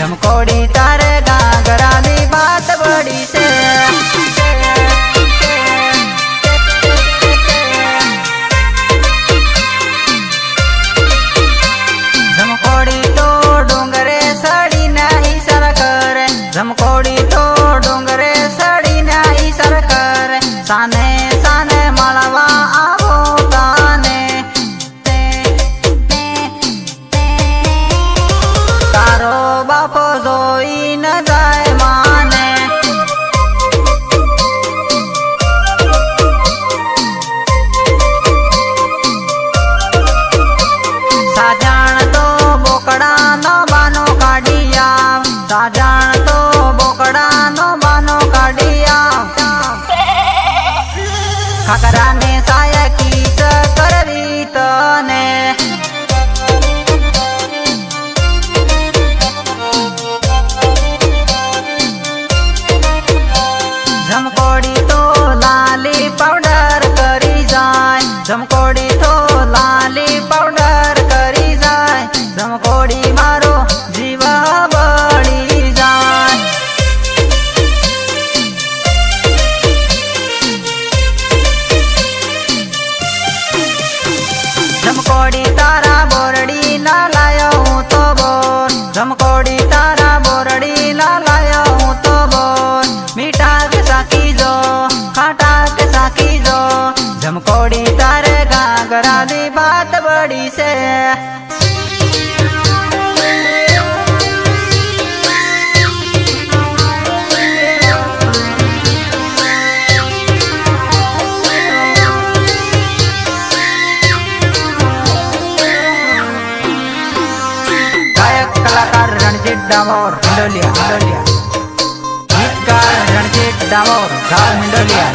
झमकोड़ी तारे घाघरा दी बात बड़ी से। झमकोड़ी तो डोंगरे सड़ी नहीं सरकर, झमकोड़ी तो डोंगरे सड़ी नहीं सरकर। साने साने मळवा आवो ताने, तारो बापो जोई न जाए माने। साजान तो बोकड़ा नो बानो काढ़िया, साजान तो बोकड़ा नो बानो काढ़िया। खाकरा ने साया कीस करवी तने, झमकोड़ी तो लाली पाउडर करी जाए, झमकोड़ी तो लाली पाउडर करी जाए। झमकोड़ी मारो जीवा बड़ी जाए। झमकोड़ी तारा बोरड़ी ना लाया हूँ तो बोल, झमकोड़ी तारा बोरड़ी ना लाया हूँ तो बोल। मीठा के साकी जो, खाटा के साकी जो, झमकोड़ी तारे घाघरा दी बात बड़ी से। गायक कलाकार रणजीत डामोर हिंडोलिया, हिंडोलिया। गीतकार रणजीत डामोर गाव हिंडोलिया।